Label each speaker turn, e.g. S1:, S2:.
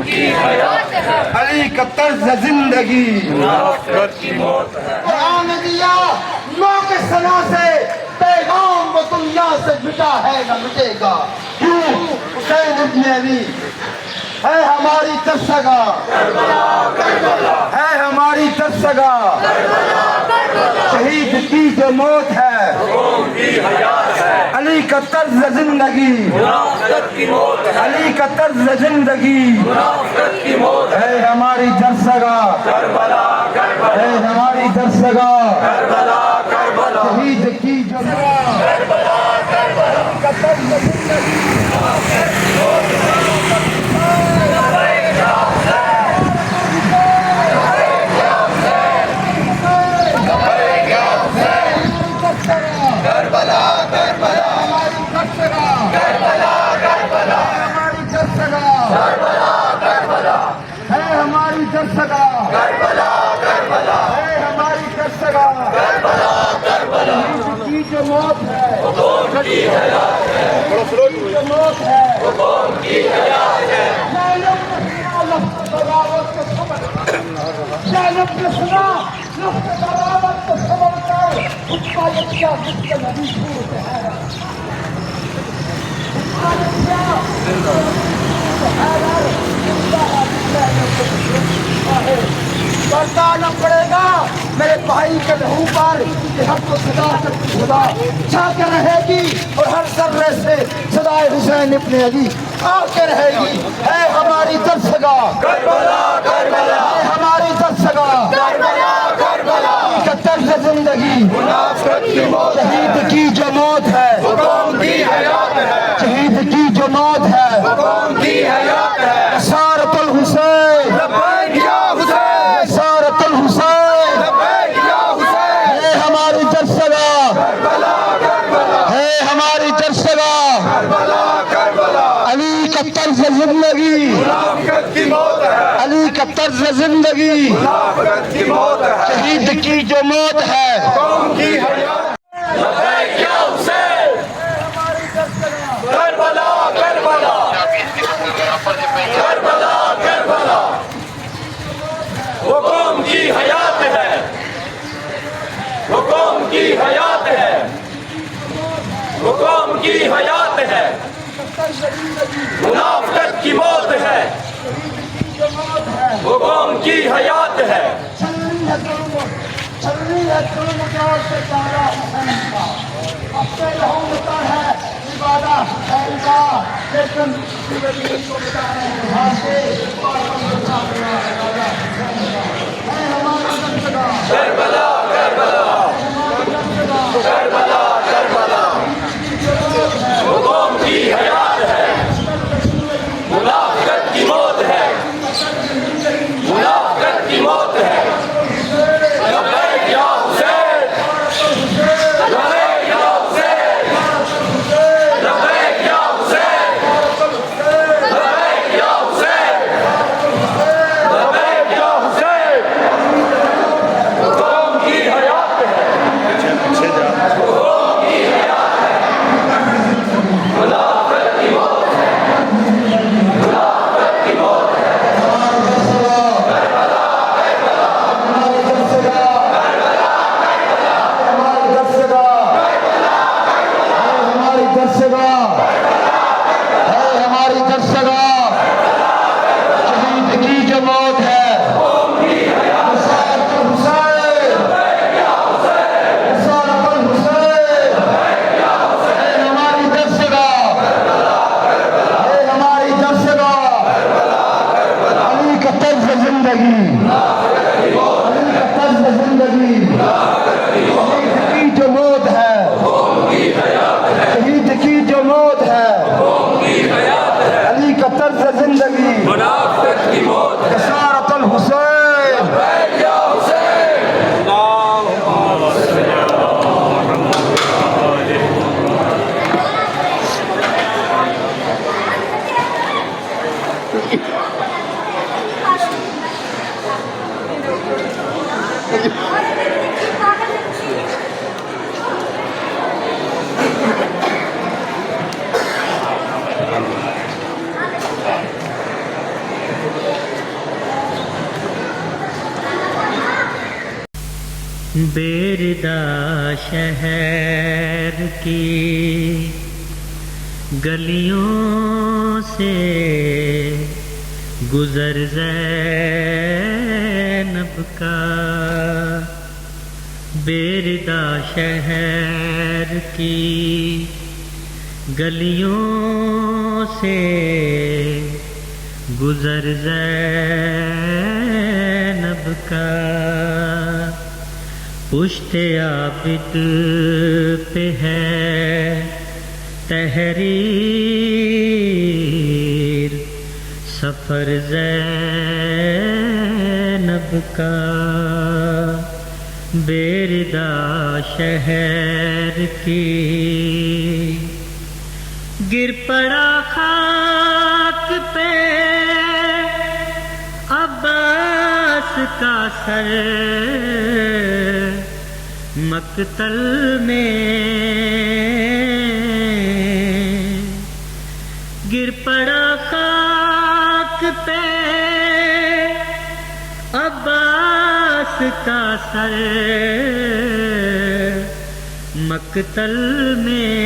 S1: की हयात है,
S2: अली का तर्ज जिंदगी
S1: मुनाफिकत की मौत है।
S2: कुरान दिया नौ के सना से पैगाम वो दुनिया से मिटा है न मिटेगा। क्यों? हुसैन इब्न अली है हमारी दस्तगा, है हमारी दस्तगा। शहीद की जो मौत है
S1: कौम की हयात है,
S2: अली का तर्ज जिंदगी,
S1: मुनाफिकत की मौत है,
S2: अली का तर्ज जिंदगी
S1: मुनाफिकत की मौत है।
S2: है हमारी दस्तगा,
S1: करबला करबला
S2: है हमारी दस्तगा।
S1: करबला करबला
S2: शहीद की जो
S1: करबला करबला
S2: का तर्ज जिंदगी
S1: करबला करबला
S2: हमारी दस्तगा,
S1: करबला करबला
S2: हमारी दस्तगा
S1: करबला करबला
S2: है हमारी दस्तगा,
S1: करबला करबला
S2: है हमारी दस्तगा।
S1: करबला करबला
S2: की जो मौत है
S1: कौम की हयात है,
S2: जो मौत है
S1: कौम की हयात है।
S2: बरताना पड़ेगा मेरे भाई के लहू पर कि हमको सदा तक खुदा छाके रहेगी और हर सर्रे से सदाए हुसैन इब्न अली आके रहेगी। है हमारी दस्तगा,
S1: करबला करबला
S2: है हमारी दस्तगा,
S1: करबला करबला
S2: का तर्ज जिंदगी
S1: मुनाफिकत की मौत है,
S2: शहीद की जो मौत है,
S1: कौम की हयात है,
S2: शहीद की जो मौत है।
S1: कौम की हयात है।
S2: सारतुल हुसैन,
S1: लब्बैक या हुसैन,
S2: सारतुल हुसैन
S1: लब्बैक या हुसैन।
S2: है हमारी दस्तगा,
S1: करबला करबला
S2: है हमारी दस्तगा।
S1: करबला करबला
S2: अली का तर्ज जिंदगी,
S1: मुनाफिकत की मौत है,
S2: अली का तर्ज जिंदगी
S1: मुनाफिकत की मौत है।
S2: शहीद की जो मौत है।
S1: कौम की हयात लब्बैक या Hussain. Karbala Karbala Karbala Karbala वो कौम की हयात है, वो कौम की हयात है, वो कौम की हयात है। मुनाफिकत की मौत है, वो कौम की हयात है।
S2: छलनी है जुल्म जोर से तारा हुसैन का, अपने लहू होता है इबादत हुसैन का, लेकिन फिलिस्तीन को बचा रहे हैं वहाँ से और बचा रहा है राजा हुसैन का। है हमारा दस्तगा,
S1: करबला करबला
S2: हमारा दस्तगा,
S1: करबला करबला वो कौम की हयात है, मुनाफिकत की मौत है, मुनाफिकत की मौत है। लब्बैक या हुसैन, लब्बैक या हुसैन, लब्बैक या हुसैन, लब्बैक या हुसैन, लब्बैक या हुसैन। वो कौम की हयात है, वो कौम की हयात है। मुनाफिकत की मौत है, मुनाफिकत की मौत है।
S2: हमारी दस्तगा है हमारी दस्तगा। शहीद की जो मौत है हुसैन, हुसैन हुसैन है हमारी दस्तगा, है हमारी दस्तगा। अली का तर्ज जिंदगी, अली का तर्ज जिंदगी शहीद की जो मौत है, शहीद की जो मौत है। अली का तर्ज जिंदगी
S1: मुनाफिकत की मौत है।
S2: कसारतुल हुसैन।
S1: लब्बैक या हुसैन।
S3: बेरदा शहर की गलियों से गुजर ज़ैनब का, बेरदा शहर की गलियों से गुजर ज़ैनब का, पुश्ते आबिद पे है तहरीर सफर ज़ैनब का, बेरदा शहर की गिर पड़ा खाक पे अब्बास का सर, मक्तल में गिर पड़ा खाक पे अब्बास का सर, मक्तल में